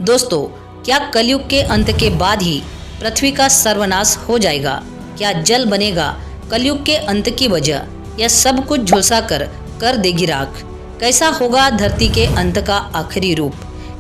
दोस्तों, क्या कलयुग के अंत के बाद ही पृथ्वी का सर्वनाश हो जाएगा? क्या जल बनेगा कलयुग के अंत की वजह, या सब कुछ झुलसा कर देगी राख? कैसा होगा धरती के अंत का आखिरी रूप?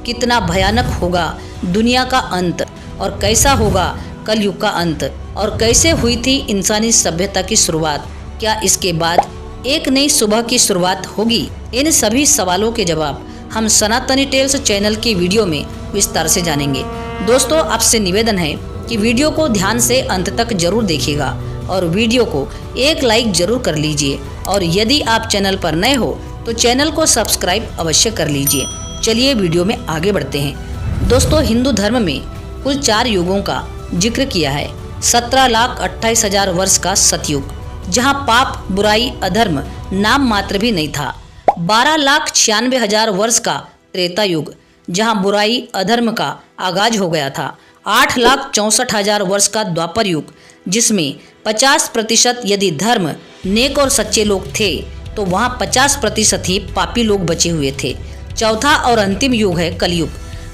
कितना भयानक होगा दुनिया का अंत? और कैसा होगा कलयुग का अंत? और कैसे हुई थी इंसानी सभ्यता की शुरुआत? क्या इसके बाद एक नई सुबह की शुरुआत होगी? इन सभी सवालों के जवाब हम सनातनी टेल्स चैनल की वीडियो में विस्तार से जानेंगे। दोस्तों, आपसे निवेदन है कि वीडियो को ध्यान से अंत तक जरूर देखिएगा और वीडियो को एक लाइक जरूर कर लीजिए। और यदि आप चैनल पर नए हो तो चैनल को सब्सक्राइब अवश्य कर लीजिए। चलिए वीडियो में आगे बढ़ते हैं। दोस्तों, हिंदू धर्म में कुल 4 युगों का जिक्र किया है। 17,28,000 वर्ष का सतयुग, जहां पाप, बुराई, अधर्म नाम मात्र भी नहीं था। 12,96,000 वर्ष का त्रेता युग, जहां बुराई, अधर्म का आगाज हो गया था। 8,64,000 वर्ष का द्वापर युग, जिसमें 50% यदि धर्म, नेक और सच्चे लोग थे तो वहां 50% ही पापी लोग बचे हुए थे। चौथा और अंतिम युग है कलयुग।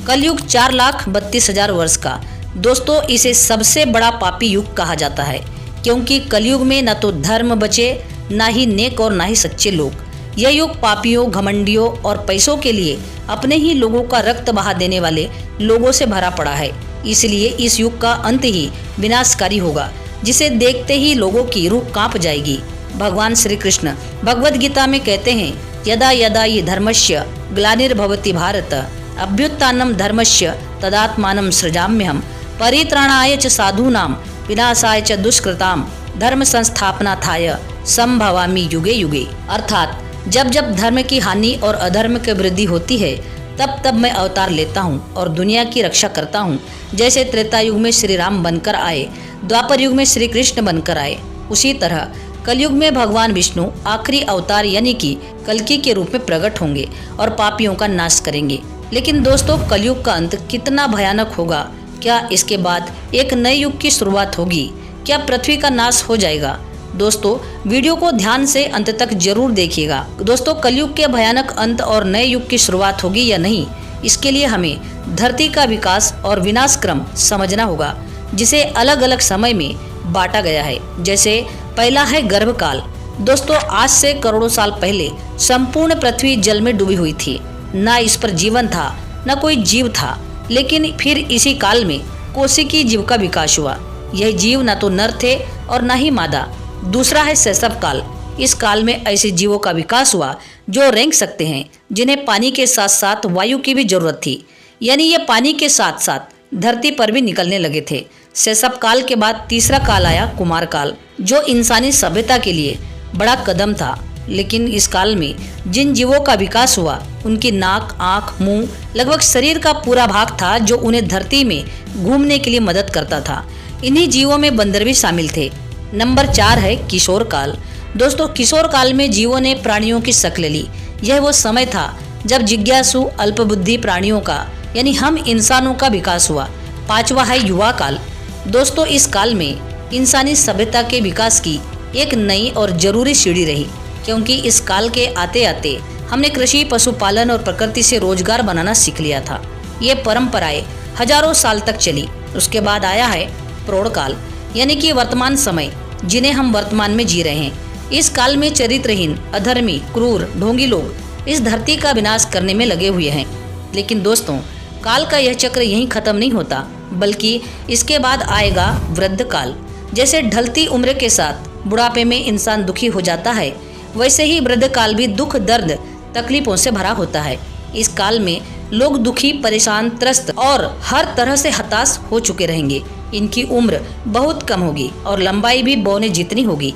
कलयुग 4,32,000 वर्ष का। दोस्तों, इसे सबसे बड़ा पापी युग कहा जाता है, क्योंकि कलयुग में न तो धर्म बचे, न ही नेक और न ही सच्चे लोग। यह युग पापियों, घमंडियों और पैसों के लिए अपने ही लोगों का रक्त बहा देने वाले लोगों से भरा पड़ा है। इसलिए इस युग का अंत ही विनाशकारी होगा, जिसे देखते ही लोगों की रूह कांप जाएगी। भगवान श्री कृष्ण भगवद गीता में कहते हैं, यदा यदा हि धर्मस्य ग्लानिर्भवति भारत, अभ्युत्थानं धर्मस्य तदात्मानं सृजाम्यहम्, परित्राणाय च साधूनां विनाशाय च दुष्कृतां, धर्म संस्थापनार्थाय संभवामि युगे युगे। अर्थात जब जब धर्म की हानि और अधर्म की वृद्धि होती है, तब तब मैं अवतार लेता हूँ और दुनिया की रक्षा करता हूँ। जैसे त्रेता युग में श्री राम बनकर आए, द्वापर युग में श्री कृष्ण बनकर आए, उसी तरह कलयुग में भगवान विष्णु आखिरी अवतार यानी कि कल्कि के रूप में प्रकट होंगे और पापियों का नाश करेंगे। लेकिन दोस्तों, कलयुग का अंत कितना भयानक होगा? क्या इसके बाद एक नए युग की शुरुआत होगी? क्या पृथ्वी का नाश हो जाएगा? दोस्तों, वीडियो को ध्यान से अंत तक जरूर देखिएगा। दोस्तों, कलयुग के भयानक अंत और नए युग की शुरुआत होगी या नहीं, इसके लिए हमें धरती का विकास और विनाश क्रम समझना होगा, जिसे अलग अलग समय में बांटा गया है। जैसे पहला है गर्भकाल। दोस्तों, आज से करोड़ों साल पहले संपूर्ण पृथ्वी जल में डूबी हुई थी। न इस पर जीवन था, न कोई जीव था। लेकिन फिर इसी काल में कोशिकीय जीव का विकास हुआ। यह जीव न तो नर थे और न ही मादा। दूसरा है शैशव काल। इस काल में ऐसे जीवों का विकास हुआ जो रेंग सकते हैं, जिन्हें पानी के साथ साथ वायु की भी जरूरत थी, यानी ये पानी के साथ साथ धरती पर भी निकलने लगे थे। शैशव काल के बाद तीसरा काल आया कुमार काल, जो इंसानी सभ्यता के लिए बड़ा कदम था। लेकिन इस काल में जिन जीवों का विकास हुआ, उनकी नाक, आँख, मुंह, लगभग शरीर का पूरा भाग था जो उन्हें धरती में घूमने के लिए मदद करता था। इन्हीं जीवों में बंदर भी शामिल थे। नंबर 4 है किशोर काल। दोस्तों, किशोर काल में जीवों ने प्राणियों की शक्ल ली। यह वो समय था जब जिज्ञासु अल्पबुद्धि प्राणियों का यानी हम इंसानों का विकास हुआ। 5वां है युवा काल। दोस्तों, इस काल में इंसानी सभ्यता के विकास की एक नई और जरूरी सीढ़ी रही, क्योंकि इस काल के आते आते हमने कृषि, पशुपालन और प्रकृति से रोजगार बनाना सीख लिया था। ये परंपराएं हजारों साल तक चली। उसके बाद आया है प्रौढ़ काल, यानी कि वर्तमान समय, जिन्हें हम वर्तमान में जी रहे हैं। इस काल में चरित्रहीन, अधर्मी, क्रूर, ढोंगी लोग इस धरती का विनाश करने में लगे हुए हैं। लेकिन दोस्तों, काल का यह चक्र यहीं खत्म नहीं होता, बल्कि इसके बाद आएगा वृद्ध काल। जैसे ढलती उम्र के साथ बुढ़ापे में इंसान दुखी हो जाता है, वैसे ही वृद्ध काल भी दुख, दर्द, तकलीफों से भरा होता है। इस काल में लोग दुखी, परेशान, त्रस्त और हर तरह से हताश हो चुके रहेंगे। इनकी उम्र बहुत कम होगी और लंबाई भी बौने जितनी होगी।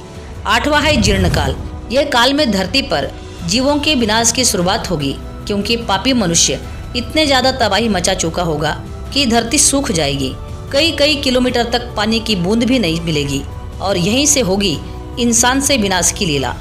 8वां है जीर्ण काल। यह काल में धरती पर जीवों के विनाश की शुरुआत होगी, क्योंकि पापी मनुष्य इतने ज्यादा तबाही मचा चुका होगा कि धरती सूख जाएगी। कई कई किलोमीटर तक पानी की बूंद भी नहीं मिलेगी और यहीं से होगी इंसान से विनाश की लीला।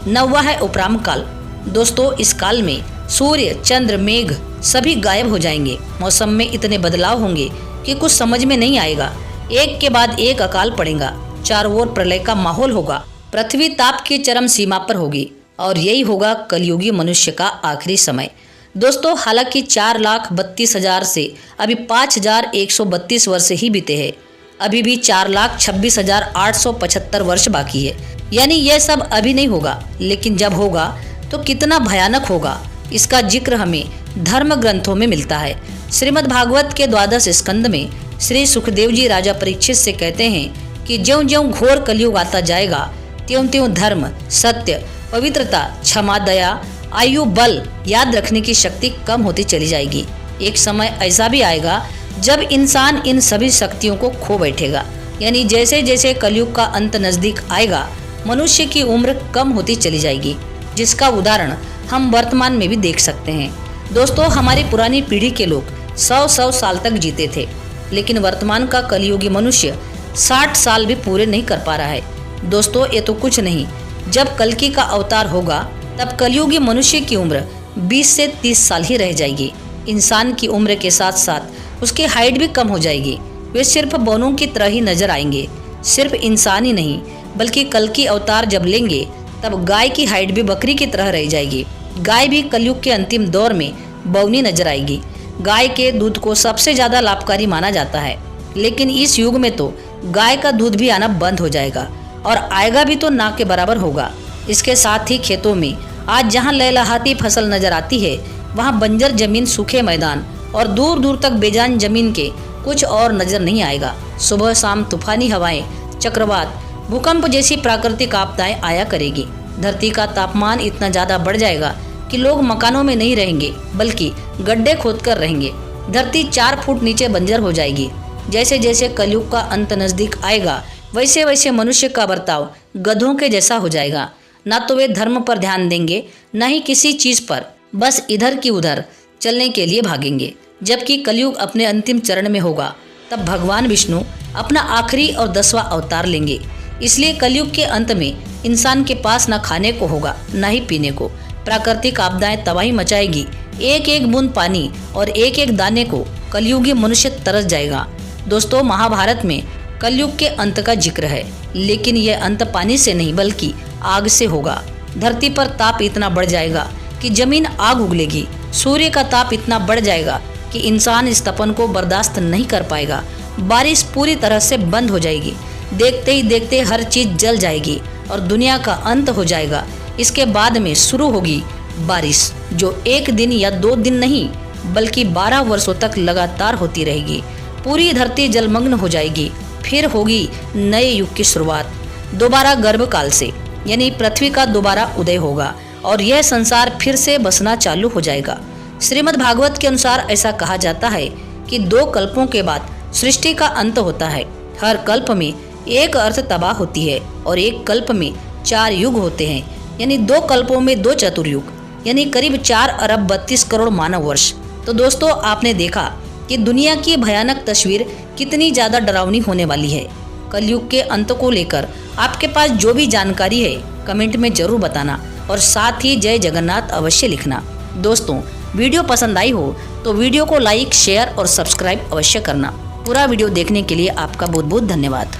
9वां है उपराम काल। दोस्तों, इस काल में सूर्य, चंद्र, मेघ सभी गायब हो जाएंगे। मौसम में इतने बदलाव होंगे कि कुछ समझ में नहीं आएगा। एक के बाद एक अकाल पड़ेगा, चारों ओर प्रलय का माहौल होगा, पृथ्वी ताप की चरम सीमा पर होगी और यही होगा कलयुगी मनुष्य का आखिरी समय। दोस्तों हालांकि 4,32,000 से अभी 5,132 वर्ष ही बीते हैं, अभी भी 4,26,875 वर्ष बाकी है। यानी यह सब अभी नहीं होगा, लेकिन जब होगा तो कितना भयानक होगा, इसका जिक्र हमें धर्म ग्रंथों में मिलता है। श्रीमद् भागवत के 12 स्कंद में श्री सुखदेव जी राजा परीक्षित से कहते हैं कि ज्यों-ज्यों घोर कलयुग आता जाएगा त्यों-त्यों धर्म, सत्य, पवित्रता, क्षमा, दया, आयु, बल, याद रखने की शक्ति कम होती चली जाएगी। एक समय ऐसा भी आएगा जब इंसान इन सभी शक्तियों को खो बैठेगा। यानी जैसे जैसे कलयुग का अंत नजदीक आएगा मनुष्य की उम्र कम होती चली जाएगी, जिसका उदाहरण हम वर्तमान में भी देख सकते हैं। दोस्तों हमारी पुरानी पीढ़ी के लोग 100 साल तक जीते थे, लेकिन वर्तमान का कलयुगी मनुष्य 60 साल भी पूरे नहीं कर पा रहा है। दोस्तों ये तो कुछ नहीं, जब कल्कि का अवतार होगा तब कलयुगी मनुष्य की उम्र 20 से 30 साल ही रह जाएगी। इंसान की उम्र के साथ साथ उसकी हाइट भी कम हो जाएगी। वे सिर्फ बोनों की तरह ही नजर आएंगे। सिर्फ इंसान ही नहीं बल्कि कल्कि अवतार जब लेंगे तब गाय की हाइट भी बकरी की तरह रह जाएगी। गाय भी कलयुग के अंतिम दौर में बौनी नजर आएगी। गाय के दूध को सबसे ज्यादा लाभकारी माना जाता है, लेकिन इस युग में तो गाय का दूध भी आना बंद हो जाएगा और आएगा भी तो ना के बराबर होगा। इसके साथ ही खेतों में आज जहां लहलहाती फसल नजर आती है, वहां बंजर जमीन, सूखे मैदान और दूर दूर तक बेजान जमीन के कुछ और नजर नहीं आएगा। सुबह शाम तूफानी हवाएं, चक्रवात, भूकंप जैसी प्राकृतिक आपदाएं आया करेगी। धरती का तापमान इतना ज्यादा बढ़ जाएगा कि लोग मकानों में नहीं रहेंगे बल्कि गड्ढे खोदकर रहेंगे। धरती 4 फुट नीचे बंजर हो जाएगी। जैसे जैसे कलयुग का अंत नजदीक आएगा वैसे वैसे मनुष्य का बर्ताव गधों के जैसा हो जाएगा। ना तो वे धर्म पर ध्यान देंगे, न ही किसी चीज पर, बस इधर की उधर चलने के लिए भागेंगे। जबकि कलयुग अपने अंतिम चरण में होगा तब भगवान विष्णु अपना आखिरी और 10वां अवतार लेंगे। इसलिए कलयुग के अंत में इंसान के पास न खाने को होगा न ही पीने को। प्राकृतिक आपदाएं तबाही मचाएगी। एक एक बूंद पानी और एक एक दाने को कलयुगी मनुष्य तरस जाएगा। दोस्तों महाभारत में कलयुग के अंत का जिक्र है, लेकिन यह अंत पानी से नहीं बल्कि आग से होगा। धरती पर ताप इतना बढ़ जाएगा कि जमीन आग उगलेगी। सूर्य का ताप इतना बढ़ जाएगा कि इंसान इस तपन को बर्दाश्त नहीं कर पाएगा। बारिश पूरी तरह से बंद हो जाएगी। देखते ही देखते हर चीज जल जाएगी और दुनिया का अंत हो जाएगा। इसके बाद में शुरू होगी बारिश, जो 1 दिन या 2 दिन नहीं बल्कि 12 वर्षों तक लगातार होती रहेगी। पूरी धरती जलमग्न हो जाएगी। फिर होगी नए युग की शुरुआत, दोबारा गर्भकाल से, यानी पृथ्वी का दोबारा उदय होगा और यह संसार फिर से बसना चालू हो जाएगा। श्रीमद् भागवत के अनुसार ऐसा कहा जाता है कि 2 कल्पों के बाद सृष्टि का अंत होता है। हर कल्प में एक अर्थ तबाह होती है और एक कल्प में 4 युग होते हैं, यानी 2 कल्पों में 2 चतुर्युग, यानी करीब 4 अरब 32 करोड़ मानव वर्ष। तो दोस्तों आपने देखा कि दुनिया की भयानक तस्वीर कितनी ज्यादा डरावनी होने वाली है। कलयुग के अंत को लेकर आपके पास जो भी जानकारी है कमेंट में जरूर बताना और साथ ही जय जगन्नाथ अवश्य लिखना। दोस्तों वीडियो पसंद आई हो तो वीडियो को लाइक, शेयर और सब्सक्राइब अवश्य करना। पूरा वीडियो देखने के लिए आपका बहुत बहुत धन्यवाद।